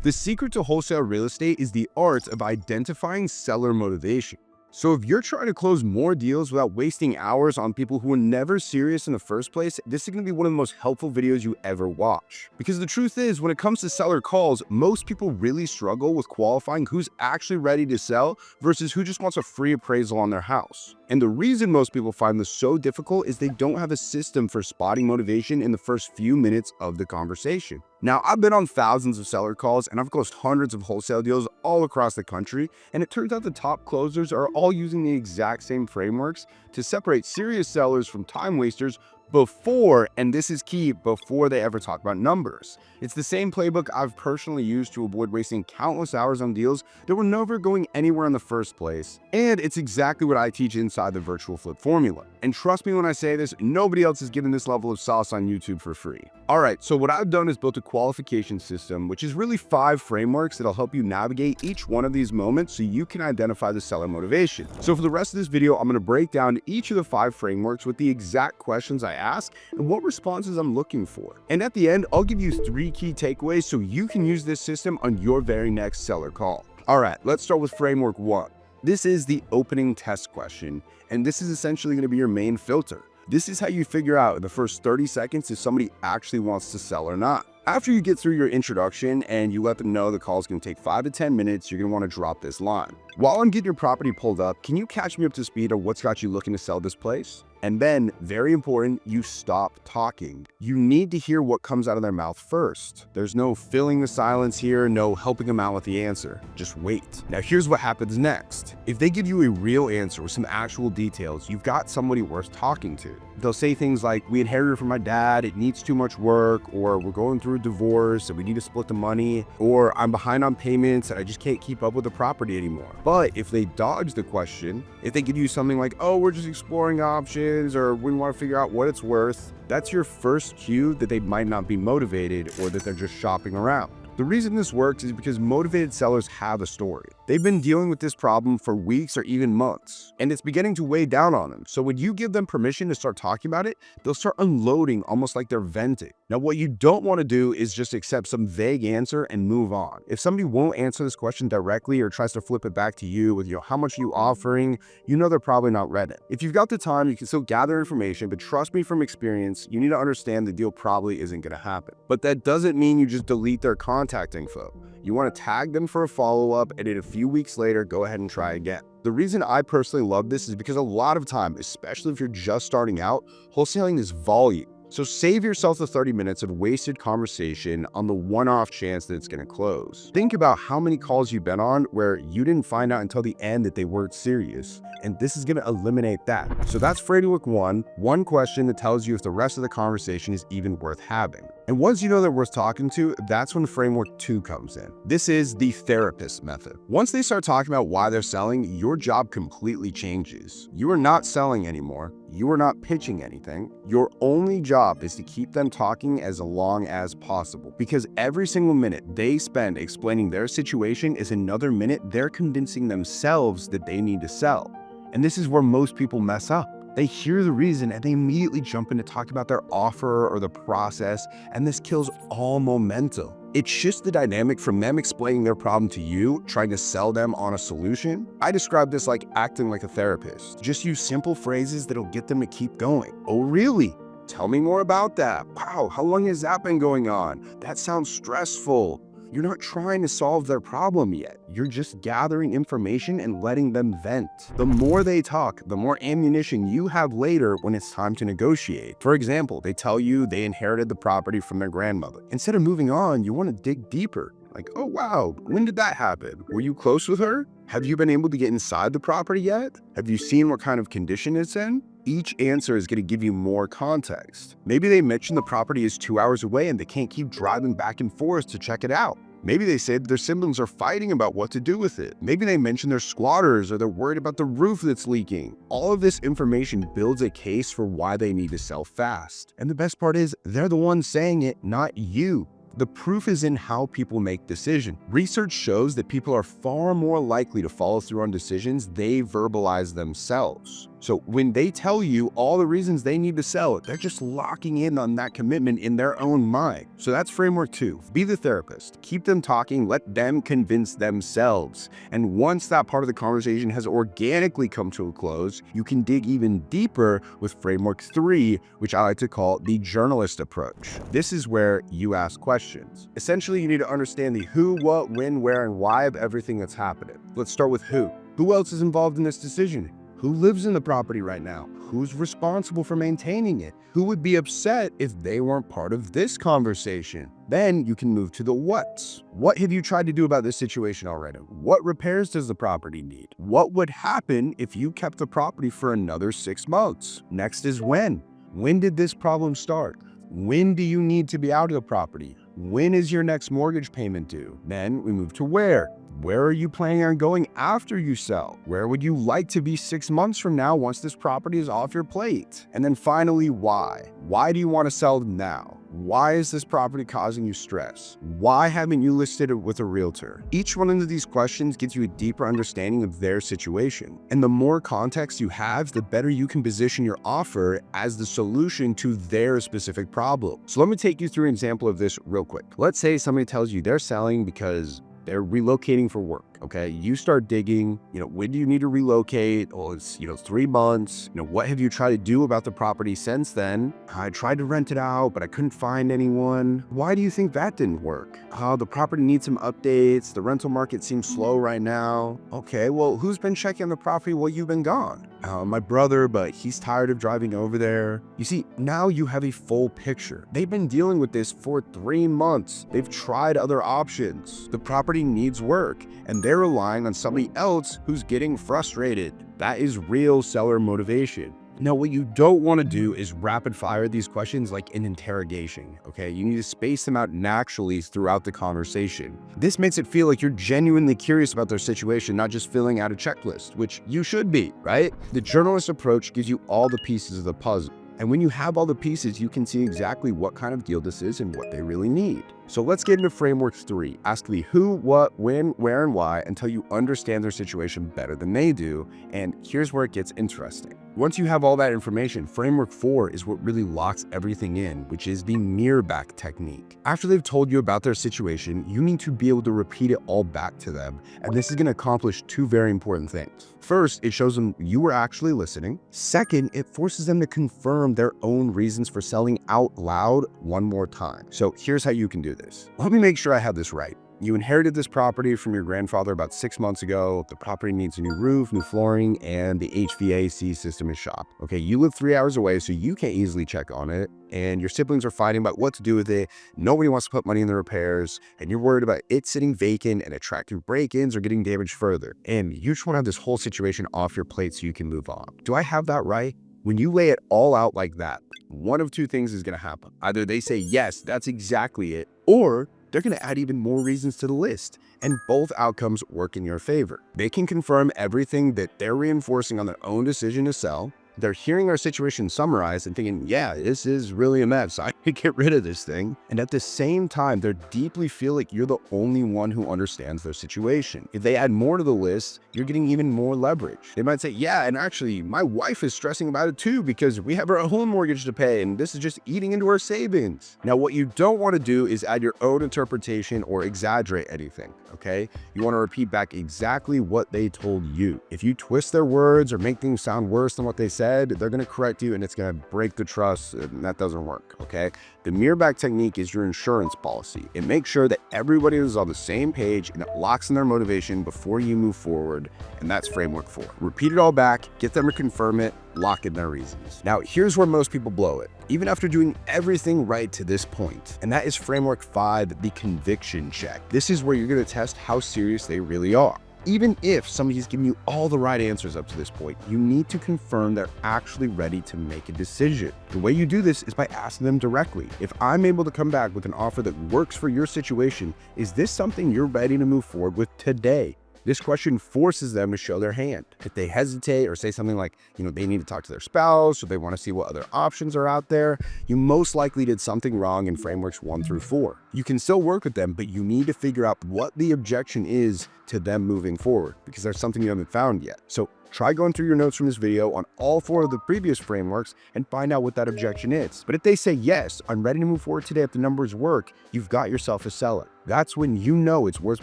The secret to wholesale real estate is the art of identifying seller motivation. So if you're trying to close more deals without wasting hours on people who were never serious in the first place, this is going to be one of the most helpful videos you ever watch. Because the truth is, when it comes to seller calls, most people really struggle with qualifying who's actually ready to sell versus who just wants a free appraisal on their house. And the reason most people find this so difficult is they don't have a system for spotting motivation in the first few minutes of the conversation. Now, I've been on thousands of seller calls and I've closed hundreds of wholesale deals all across the country, and it turns out the top closers are all using the exact same frameworks to separate serious sellers from time wasters before, and this is key, before they ever talk about numbers. It's the same playbook I've personally used to avoid wasting countless hours on deals that were never going anywhere in the first place. And it's exactly what I teach inside the Virtual Flip Formula. And trust me when I say this, nobody else is giving this level of sauce on YouTube for free. Alright, so what I've done is built a qualification system, which is really 5 frameworks that'll help you navigate each one of these moments so you can identify the seller motivation. So for the rest of this video, I'm going to break down each of the 5 frameworks with the exact questions I ask and what responses I'm looking for. And at the end, I'll give you 3 key takeaways so you can use this system on your very next seller call. Alright, let's start with framework 1. This is the opening test question, and this is essentially going to be your main filter. This is how you figure out in the first 30 seconds if somebody actually wants to sell or not. After you get through your introduction and you let them know the call is going to take 5 to 10 minutes, you're going to want to drop this line. While I'm getting your property pulled up, can you catch me up to speed on what's got you looking to sell this place? And then, very important, you stop talking. You need to hear what comes out of their mouth first. There's no filling the silence here, no helping them out with the answer. Just wait. Now here's what happens next. If they give you a real answer with some actual details, you've got somebody worth talking to. They'll say things like, we inherited it from my dad, it needs too much work, or we're going through a divorce and we need to split the money, or I'm behind on payments and I just can't keep up with the property anymore. But if they dodge the question, if they give you something like, oh, we're just exploring options, or we want to figure out what it's worth, that's your first cue that they might not be motivated or that they're just shopping around. The reason this works is because motivated sellers have a story. They've been dealing with this problem for weeks or even months, and it's beginning to weigh down on them. So when you give them permission to start talking about it, they'll start unloading almost like they're venting. Now, what you don't want to do is just accept some vague answer and move on. If somebody won't answer this question directly or tries to flip it back to you with, how much are you offering, they're probably not ready. If you've got the time, you can still gather information, but trust me from experience, you need to understand the deal probably isn't going to happen. But that doesn't mean you just delete their contact info. You want to tag them for a follow-up, and then a few weeks later, go ahead and try again. The reason I personally love this is because a lot of time, especially if you're just starting out, wholesaling is volume. So save yourself the 30 minutes of wasted conversation on the one-off chance that it's going to close. Think about how many calls you've been on where you didn't find out until the end that they weren't serious, and this is going to eliminate that. So that's framework 1, one question that tells you if the rest of the conversation is even worth having. And once you know they're worth talking to, that's when framework 2 comes in. This is the therapist method. Once they start talking about why they're selling, your job completely changes. You are not selling anymore. You are not pitching anything. Your only job is to keep them talking as long as possible, because every single minute they spend explaining their situation is another minute they're convincing themselves that they need to sell. And this is where most people mess up. They hear the reason and they immediately jump in to talk about their offer or the process, and this kills all momentum. It shifts the dynamic from them explaining their problem to you, trying to sell them on a solution. I describe this like acting like a therapist. Just use simple phrases that'll get them to keep going. Oh, really? Tell me more about that. Wow, how long has that been going on? That sounds stressful. You're not trying to solve their problem yet. You're just gathering information and letting them vent. The more they talk, the more ammunition you have later when it's time to negotiate. For example, they tell you they inherited the property from their grandmother. Instead of moving on, you want to dig deeper. Like, oh wow, when did that happen? Were you close with her? Have you been able to get inside the property yet? Have you seen what kind of condition it's in? Each answer is going to give you more context. Maybe they mention the property is 2 hours away and they can't keep driving back and forth to check it out. Maybe they say that their siblings are fighting about what to do with it. Maybe they mention they're squatters or they're worried about the roof that's leaking. All of this information builds a case for why they need to sell fast. And the best part is, they're the ones saying it, not you. The proof is in how people make decisions. Research shows that people are far more likely to follow through on decisions they verbalize themselves. So when they tell you all the reasons they need to sell, they're just locking in on that commitment in their own mind. So that's framework 2. Be the therapist. Keep them talking, let them convince themselves. And once that part of the conversation has organically come to a close, you can dig even deeper with framework 3, which I like to call the journalist approach. This is where you ask questions. Essentially, you need to understand the who, what, when, where, and why of everything that's happening. Let's start with who. Who else is involved in this decision? Who lives in the property right now? Who's responsible for maintaining it? Who would be upset if they weren't part of this conversation? Then you can move to the what's. What have you tried to do about this situation already? What repairs does the property need? What would happen if you kept the property for another 6 months? Next is when. When did this problem start? When do you need to be out of the property? When is your next mortgage payment due? Then we move to where. Where are you planning on going after you sell? Where would you like to be 6 months from now once this property is off your plate? And then finally, why? Why do you want to sell now? Why is this property causing you stress? Why haven't you listed it with a realtor? Each one of these questions gives you a deeper understanding of their situation. And the more context you have, the better you can position your offer as the solution to their specific problem. So let me take you through an example of this real quick. Let's say somebody tells you they're selling because they're relocating for work. Okay, you start digging, when do you need to relocate? Oh, it's, 3 months. What have you tried to do about the property since then? I tried to rent it out, but I couldn't find anyone. Why do you think that didn't work? Oh, the property needs some updates. The rental market seems slow right now. Okay, well, who's been checking on the property while you've been gone? My brother, but he's tired of driving over there. You see, now you have a full picture. They've been dealing with this for 3 months. They've tried other options. The property needs work, and they're relying on somebody else who's getting frustrated. That is real seller motivation. Now, what you don't want to do is rapid fire these questions like an interrogation, okay? You need to space them out naturally throughout the conversation. This makes it feel like you're genuinely curious about their situation, not just filling out a checklist, which you should be, right? The journalist approach gives you all the pieces of the puzzle. And when you have all the pieces, you can see exactly what kind of deal this is and what they really need. So let's get into framework 3. Ask the who, what, when, where, and why until you understand their situation better than they do. And here's where it gets interesting. Once you have all that information, framework 4 is what really locks everything in, which is the mirror back technique. After they've told you about their situation, you need to be able to repeat it all back to them. And this is going to accomplish 2 very important things. First, it shows them you were actually listening. Second, it forces them to confirm their own reasons for selling out loud one more time. So here's how you can do this. Let me make sure I have this right. You inherited this property from your grandfather about 6 months ago. The property needs a new roof, new flooring, and the HVAC system is shot. Okay, you live 3 hours away, so you can't easily check on it. And your siblings are fighting about what to do with it. Nobody wants to put money in the repairs. And you're worried about it sitting vacant and attracting break-ins or getting damaged further. And you just want to have this whole situation off your plate so you can move on. Do I have that right? When you lay it all out like that, one of 2 things is going to happen. Either they say, yes, that's exactly it, or they're going to add even more reasons to the list, and both outcomes work in your favor. They can confirm everything that they're reinforcing on their own decision to sell. They're hearing our situation summarized and thinking, yeah, this is really a mess. I could get rid of this thing. And at the same time, they deeply feel like you're the only one who understands their situation. If they add more to the list, you're getting even more leverage. They might say, yeah, and actually, my wife is stressing about it too because we have our home mortgage to pay and this is just eating into our savings. Now, what you don't want to do is add your own interpretation or exaggerate anything, okay? You want to repeat back exactly what they told you. If you twist their words or make things sound worse than what they said, they're going to correct you and it's going to break the trust, and that doesn't work, okay? The mirror back technique is your insurance policy. It makes sure that everybody is on the same page and it locks in their motivation before you move forward, and that's framework 4. Repeat it all back, get them to confirm it, lock in their reasons. Now, here's where most people blow it, even after doing everything right to this point, and that is framework 5, the conviction check. This is where you're going to test how serious they really are. Even if somebody's giving you all the right answers up to this point, you need to confirm they're actually ready to make a decision. The way you do this is by asking them directly. If I'm able to come back with an offer that works for your situation, is this something you're ready to move forward with today? This question forces them to show their hand. If they hesitate or say something like, they need to talk to their spouse or they want to see what other options are out there, you most likely did something wrong in frameworks 1 through 4. You can still work with them, but you need to figure out what the objection is to them moving forward because there's something you haven't found yet. So Try going through your notes from this video on all 4 of the previous frameworks and find out what that objection is. But if they say, yes, I'm ready to move forward today if the numbers work, you've got yourself a seller. That's when you know it's worth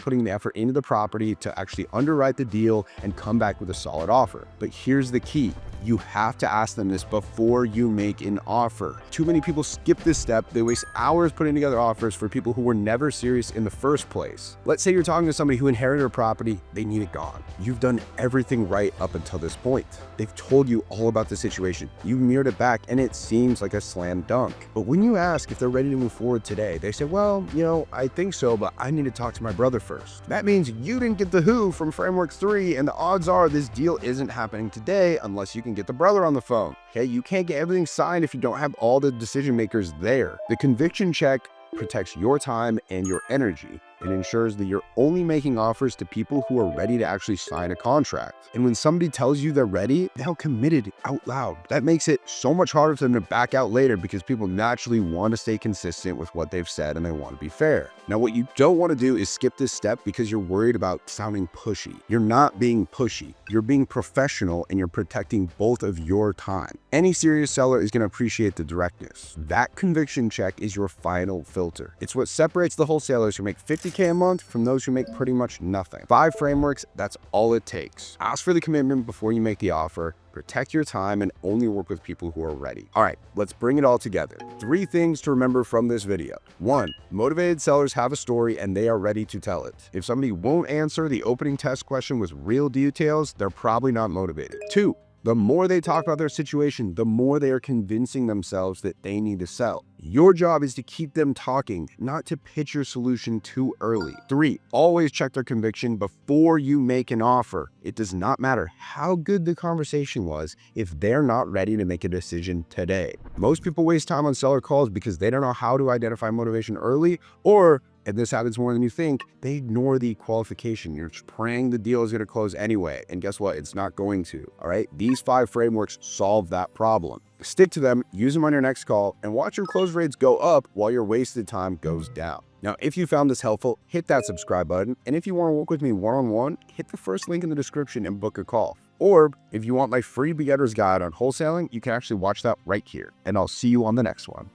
putting the effort into the property to actually underwrite the deal and come back with a solid offer. But here's the key. You have to ask them this before you make an offer. Too many people skip this step. They waste hours putting together offers for people who were never serious in the first place. Let's say you're talking to somebody who inherited a property, they need it gone. You've done everything right up until this point. They've told you all about the situation. You've mirrored it back and it seems like a slam dunk. But when you ask if they're ready to move forward today, they say, well, I think so, but I need to talk to my brother first. That means you didn't get the who from Framework 3, and the odds are this deal isn't happening today unless you can get the brother on the phone. Okay, you can't get everything signed if you don't have all the decision makers there. The conviction check protects your time and your energy. It ensures that you're only making offers to people who are ready to actually sign a contract. And when somebody tells you they're ready, they'll commit it out loud. That makes it so much harder for them to back out later because people naturally want to stay consistent with what they've said and they want to be fair. Now, what you don't want to do is skip this step because you're worried about sounding pushy. You're not being pushy. You're being professional and you're protecting both of your time. Any serious seller is going to appreciate the directness. That conviction check is your final filter. It's what separates the wholesalers who make $50K a month from those who make pretty much nothing. 5 frameworks, that's all it takes. Ask for the commitment before you make the offer, protect your time, and only work with people who are ready. All right, let's bring it all together. 3 things to remember from this video. 1, motivated sellers have a story and they are ready to tell it. If somebody won't answer the opening test question with real details, they're probably not motivated. 2, the more they talk about their situation, the more they are convincing themselves that they need to sell. Your job is to keep them talking, not to pitch your solution too early. 3, always check their conviction before you make an offer. It does not matter how good the conversation was if they're not ready to make a decision today. Most people waste time on seller calls because they don't know how to identify motivation early, or, and this happens more than you think, they ignore the qualification. You're just praying the deal is going to close anyway. And guess what? It's not going to. All right. These 5 frameworks solve that problem. Stick to them, use them on your next call, and watch your close rates go up while your wasted time goes down. Now, if you found this helpful, hit that subscribe button. And if you want to work with me one-on-one, hit the first link in the description and book a call. Or if you want my free beginner's guide on wholesaling, you can actually watch that right here. And I'll see you on the next one.